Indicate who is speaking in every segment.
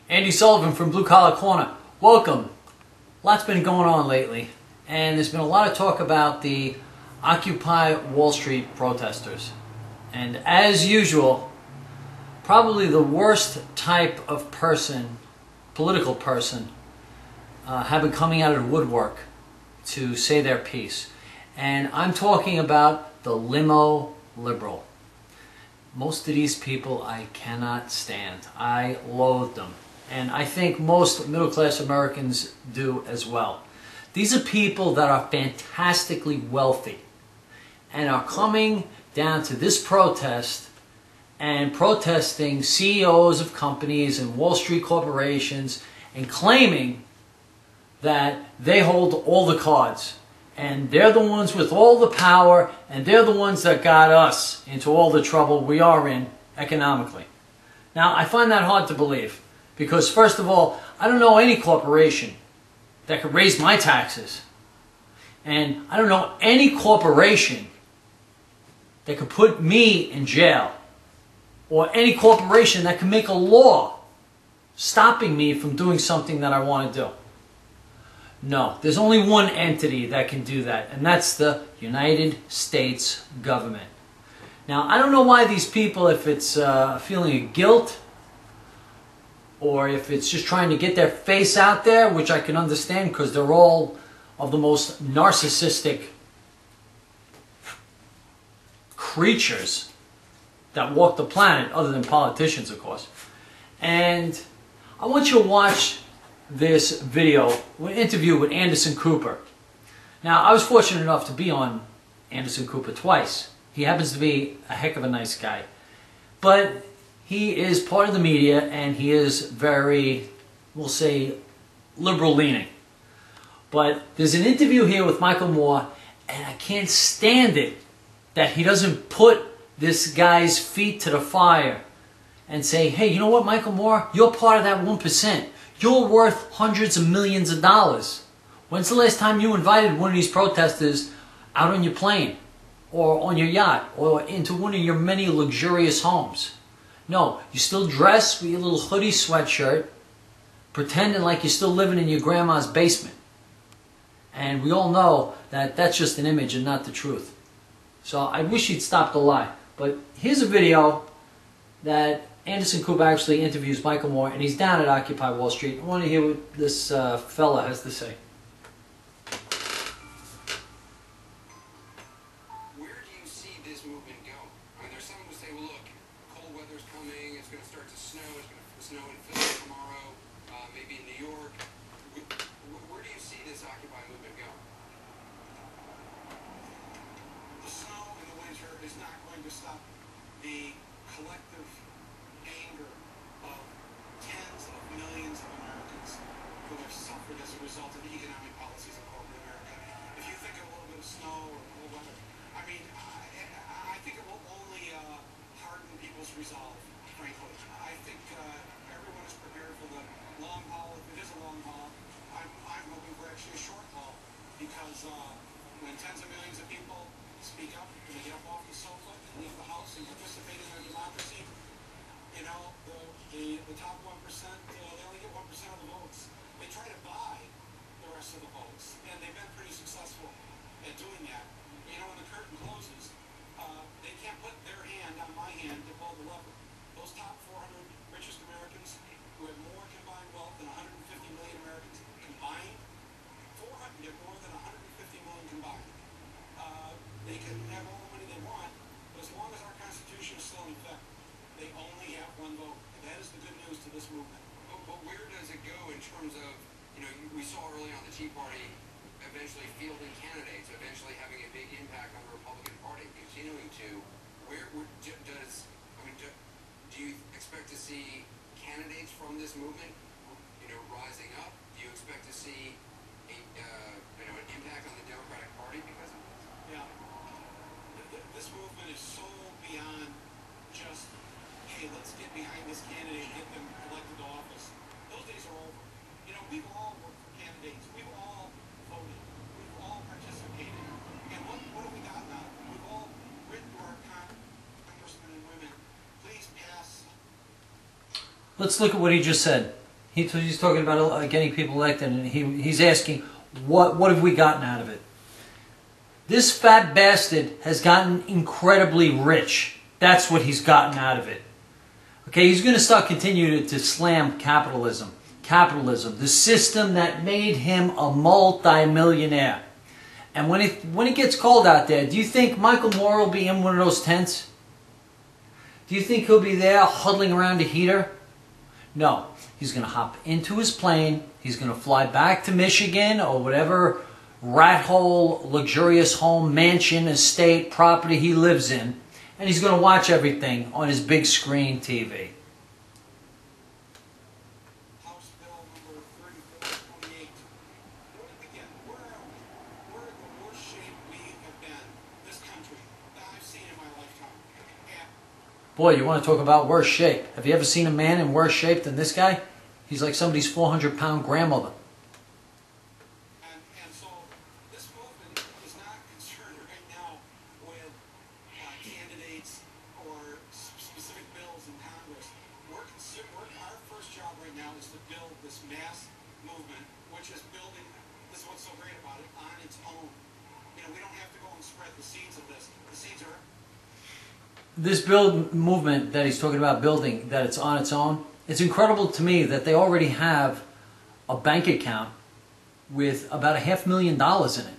Speaker 1: Andy Sullivan from Blue Collar Corner. Welcome. Lots been going on lately, and there's been a lot of talk about the Occupy Wall Street protesters. And as usual, probably the worst type of person, political person, have been coming out of the woodwork to say their piece. And I'm talking about the Limo Liberal. Most of these people I cannot stand. I loathe them. And I think most middle-class Americans do as well. These are people that are fantastically wealthy and are coming down to this protest and protesting CEOs of companies and Wall Street corporations and claiming that they hold all the cards and they're the ones with all the power and they're the ones that got us into all the trouble we are in economically. Now, I find that hard to believe. Because first of all, I don't know any corporation that could raise my taxes. And I don't know any corporation that could put me in jail. Or any corporation that can make a law stopping me from doing something that I want to do. No, there's only one entity that can do that, and that's the United States government. Now, I don't know why these people, if it's a feeling of guilt, or if it's just trying to get their face out there, which I can understand because they're all of the most narcissistic creatures that walk the planet, other than politicians, of course. And I want you to watch this video, an interview with Anderson Cooper. Now, I was fortunate enough to be on Anderson Cooper twice. He happens to be a heck of a nice guy. But he is part of the media, and he is very, we'll say, liberal-leaning. But there's an interview here with Michael Moore, and I can't stand it that he doesn't put this guy's feet to the fire and say, hey, you know what, Michael Moore? You're part of that 1%. You're worth hundreds of millions of dollars. When's the last time you invited one of these protesters out on your plane, or on your yacht, or into one of your many luxurious homes? No, you still dress with your little hoodie sweatshirt, pretending like you're still living in your grandma's basement. And we all know that that's just an image and not the truth. So I wish he'd stop the lie. But here's a video that Anderson Cooper actually interviews Michael Moore, and he's down at Occupy Wall Street. I want to hear what this fella has to say.
Speaker 2: Is not going to stop the collective anger of tens of millions of Americans who have suffered as a result of the economic policies of corporate America. If you think of a little bit of snow or cold weather, I mean, I think it will only harden people's resolve, frankly. I think everyone is prepared for the long haul. If it is a long haul, I'm hoping for actually a short haul, because when tens of millions of people speak up and they get up off the sofa and leave the house and participate in our democracy, you know, the top 1%, they only get 1% of the votes. They try to buy the rest of the votes, and they've been pretty successful at doing that. You know, when the curtain closes, they can't put their hand on my hand to pull the lever. Those top 400 richest Americans who have more combined wealth than 150 million Americans combined, 400 get more than 150 million combined. They can have all the money they want, but as long as our Constitution is still in effect, they only have one vote. And that is the good news to this movement.
Speaker 3: But where does it go in terms of, you know, we saw early on the Tea Party eventually fielding candidates, eventually having a big impact on the Republican Party, continuing to, do you expect to see candidates from this movement, you know, rising up? Do you expect to see an impact on the Democratic Party because of this?
Speaker 2: Yeah. This movement is so beyond just, hey, let's get behind this candidate and get them elected to office. Those days are over. You know, we've all worked for candidates. We've all voted. We've all participated. And what have we gotten out of it? We've all written to our congressmen and women, please pass.
Speaker 1: Let's look at what he just said. He's talking about getting people elected, and he's asking, what have we gotten out of it? This fat bastard has gotten incredibly rich. That's what he's gotten out of it. Okay, he's going to start continuing to slam capitalism. Capitalism, the system that made him a multi-millionaire. And when it gets cold out there, do you think Michael Moore will be in one of those tents? Do you think he'll be there huddling around a heater? No. He's going to hop into his plane. He's going to fly back to Michigan or whatever rat hole, luxurious home, mansion, estate, property he lives in. And he's going to watch everything on his big screen TV.
Speaker 2: House Bill number 3428. Again, where are we? We're in the worst shape we have been, this country, that I've seen in my lifetime. And
Speaker 1: Boy, you want to talk about worse shape. Have you ever seen a man in worse shape than this guy? He's like somebody's 400-pound grandmother.
Speaker 2: And so this movement is not concerned right now with candidates or specific bills in Congress. Our first job right now is to build this mass movement, which is building, this is what's so great about it, on its own. You know, we don't have to go and spread the seeds of this. The seeds are...
Speaker 1: This build movement that he's talking about building, that it's on its own, it's incredible to me that they already have a bank account with about $500,000 in it.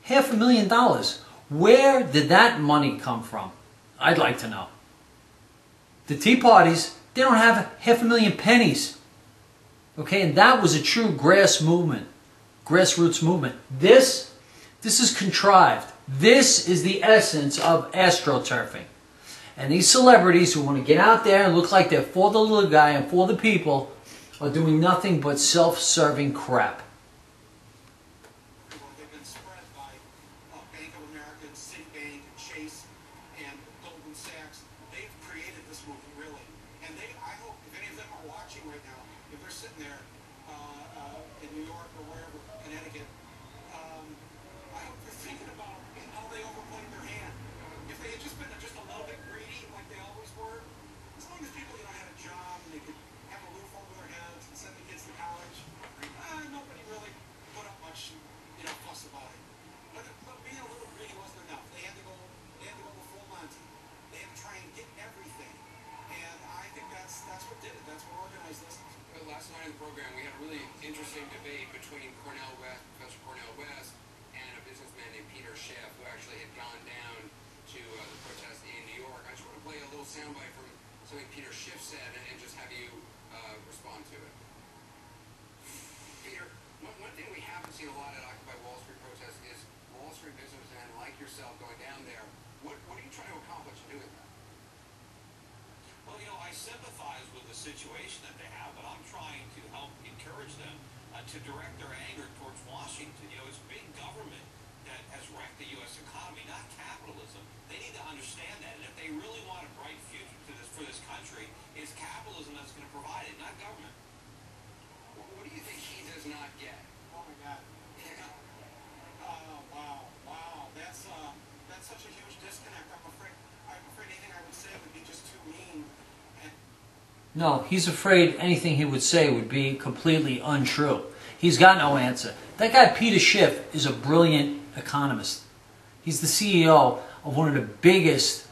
Speaker 1: $500,000. Where did that money come from? I'd like to know. The Tea Parties, they don't have 500,000 pennies. Okay, and that was a true grassroots movement. This is contrived. This is the essence of astroturfing. And these celebrities who want to get out there and look like they're for the little guy and for the people are doing nothing but self-serving crap.
Speaker 2: They've been spread by Bank of America, Citibank, Chase, and Goldman Sachs. They've created this movement, really. And I hope, if any of them are watching right now, if they're sitting there in New York or wherever, Connecticut, I hope they're thinking about how they overplayed their hand. If they had just been just a little bit greedy, like they always were, as long as people had a job and they could have a roof over their heads and send the kids to college, nobody really put up much, fuss about it. But being a little greedy wasn't enough. They had to go the full Monty. They had to try and get everything. And I think that's what did it. That's what organized this.
Speaker 3: Well, last night in the program, we had a really interesting debate between Professor Cornel West, and a businessman named Peter Schiff, who actually had gone down to the protest in New York. I just want to play a little soundbite from something Peter Schiff said and just have you respond to it. Peter, one thing we haven't seen a lot at Occupy Wall Street protests is Wall Street businessmen like yourself going down there. What are you trying to accomplish in doing that?
Speaker 4: Well, I sympathize with the situation that they have, but I'm trying to help encourage them to direct their anger towards Washington. It's big government that has wrecked the U.S. economy, not capitalism. They need to understand that. And if they really want a bright future for this country, it's capitalism that's going to provide it, not government.
Speaker 3: What do you think he does not get?
Speaker 2: Oh my God. Wow. That's such a huge disconnect. I'm afraid anything I would say would be just too mean.
Speaker 1: No, he's afraid anything he would say would be completely untrue. He's got no answer. That guy Peter Schiff is a brilliant economist. He's the CEO of one of the biggest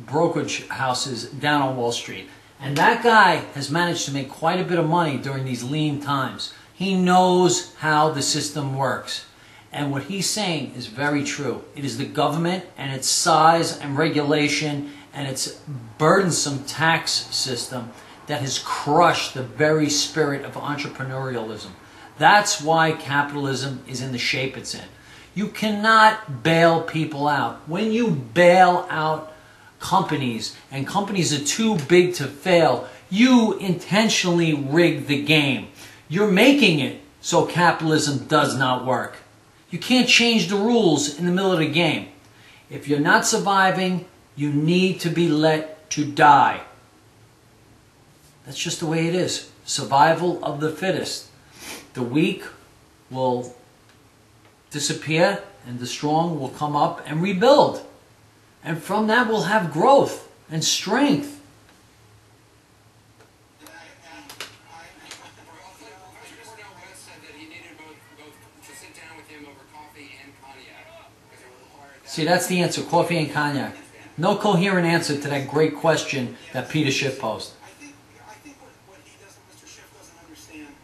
Speaker 1: brokerage houses down on Wall Street. And that guy has managed to make quite a bit of money during these lean times. He knows how the system works. And what he's saying is very true. It is the government and its size and regulation and its burdensome tax system that has crushed the very spirit of entrepreneurialism. That's why capitalism is in the shape it's in. You cannot bail people out. When you bail out companies, and companies are too big to fail, you intentionally rig the game. You're making it so capitalism does not work. You can't change the rules in the middle of the game. If you're not surviving, you need to be let to die. That's just the way it is. Survival of the fittest. The weak will disappear and the strong will come up and rebuild. And from that we'll have growth and strength.
Speaker 2: I
Speaker 1: See, that's the answer, coffee and cognac. No coherent answer to that great question that Peter Schiff posed.
Speaker 2: I think what he doesn't, Mr. Schiff doesn't understand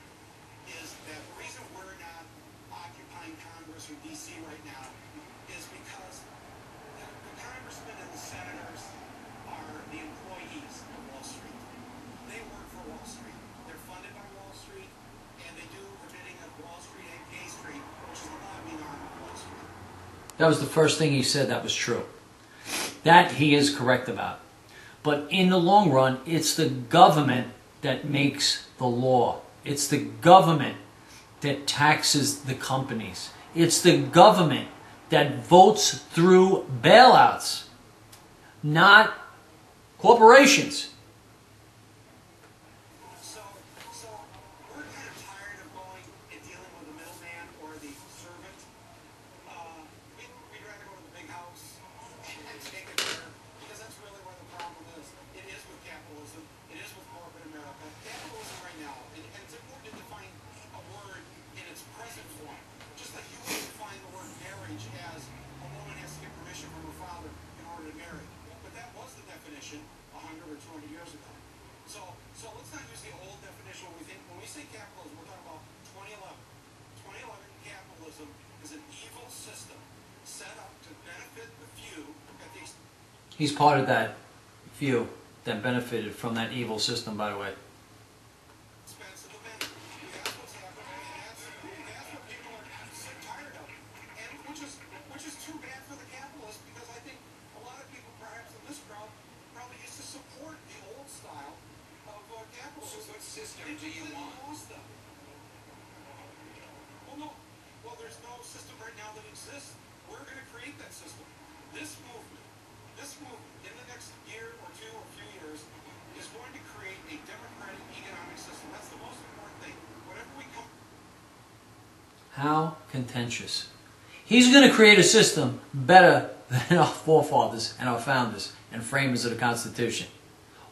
Speaker 2: is that the reason we're not occupying Congress or D.C. right now is because the congressmen and the senators are the employees of Wall Street. They work for Wall Street. They're funded by Wall Street, and they do the bidding of Wall Street and K Street, which is the lobbying arm of Wall Street.
Speaker 1: That was the first thing he said that was true. That he is correct about. But in the long run, it's the government that makes the law. It's the government that taxes the companies. It's the government that votes through bailouts, not corporations.
Speaker 2: So we're kind of tired of going and dealing with the middleman or the servant. We'd rather go to the big house and take it there, because that's really where the problem is. It is with capitalism. It is with corporate America. Capitalism right now, and it's important to define a word in its present form. Just like you would define the word marriage as a woman has to get permission from her father in order to marry. But that was the definition 100 or 200 years ago. So let's not use the old definition when we say capitalism, we're talking about 2011. 2011 capitalism is an evil system set up to benefit the few at the
Speaker 1: He's part of that few that benefited from that evil system, by the way.
Speaker 2: expense of the many. That's what's happening, and that's what people are so tired of. And which is too bad for the capitalists, because I think a lot of people, perhaps in this crowd, probably used to support the old style of capitalism.
Speaker 3: So what system do you want?
Speaker 2: Well, there's no system right now that exists. We're going to create that system. This movement, in the next year or two or few years, is going to create a democratic economic system. That's the most important thing. Whatever we come.
Speaker 1: How contentious. He's going to create a system better than our forefathers and our founders and framers of the Constitution.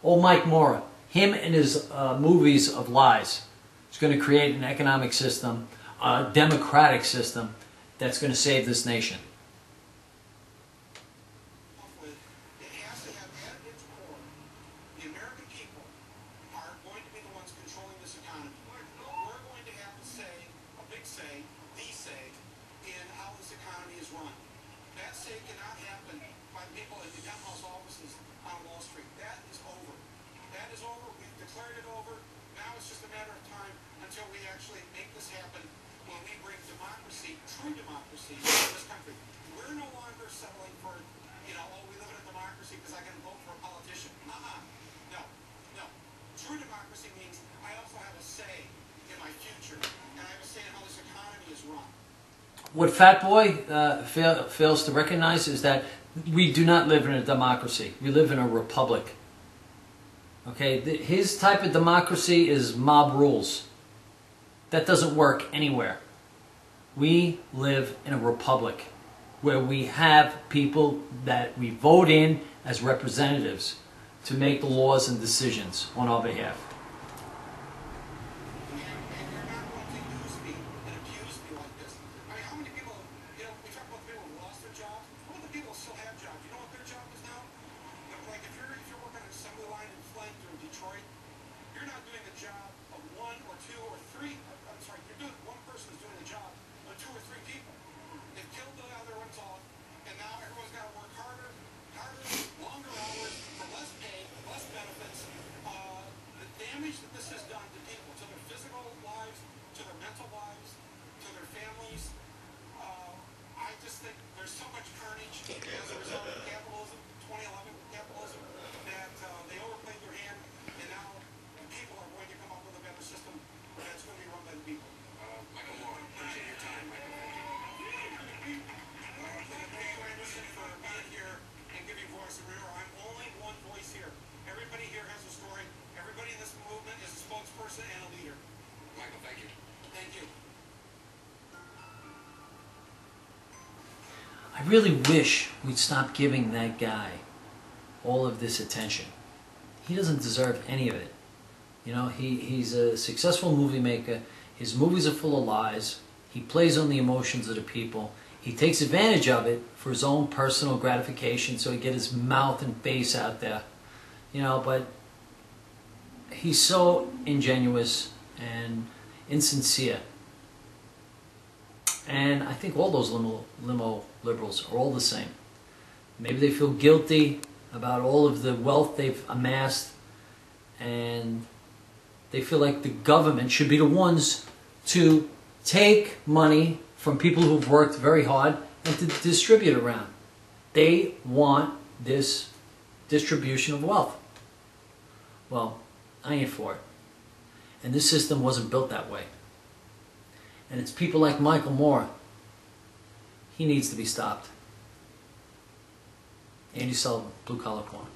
Speaker 1: Old Mike Moore, him and his movies of lies, is going to create an economic system, a democratic system that's going to save this nation.
Speaker 2: It has to have at its core, the American people are going to be the ones controlling this economy. We're going to have a say, a big say, the say, in how this economy is run. That say cannot happen by people in the penthouse offices on Wall Street. That is over. That is over. We've declared it over. Now it's just a matter of time until we actually make this happen when we bring democracy, true democracy, to this country. We're no longer settling for, we live in a democracy because I can vote for a politician. No. True democracy means I also have a say in my future, and I have a say in how this economy is run.
Speaker 1: What Fat Boy fails to recognize is that we do not live in a democracy. We live in a republic. Okay, his type of democracy is mob rules. That doesn't work anywhere. We live in a republic where we have people that we vote in as representatives to make the laws and decisions on our behalf.
Speaker 2: And you're not going to use me and abuse me like this. I mean, how many people, we talk about the people who lost their jobs. How about the people who still have jobs? You know what their job is now? Like if you're working on an assembly line in Flint or in Detroit, you're not doing the job of one or two or three. One person is doing the job of two or three people. They've killed the other ones off, and now everyone's got to work harder, longer hours, for less pay, less benefits. The damage that this has done to people, to their physical lives, to their mental lives, to their families. I just think there's so much carnage as a result of capitalism, 2011 capitalism, that they overplayed their hand, and now the people are going to come up with a better system that's going to be run by the people.
Speaker 3: Michael Moore, appreciate your time, Michael.
Speaker 2: Thank you, Anderson, for being here and giving voice. Remember, I'm only one voice here. Everybody here has a story. Everybody in this movement is a spokesperson and a leader.
Speaker 3: Michael, thank you.
Speaker 2: Thank you.
Speaker 1: I really wish we'd stop giving that guy all of this attention. He doesn't deserve any of it. He's a successful movie maker. His movies are full of lies. He plays on the emotions of the people. he takes advantage of it for his own personal gratification, so he get his mouth and face out there, you know. But he's so ingenuous and insincere, and I think all those limo liberals are all the same. Maybe they feel guilty about all of the wealth they've amassed, and they feel like the government should be the ones to take money from people who've worked very hard and to distribute it around. They want this distribution of wealth. Well, I ain't for it. And this system wasn't built that way. And it's people like Michael Moore. He needs to be stopped. Andy Sullivan, Blue Collar Corner.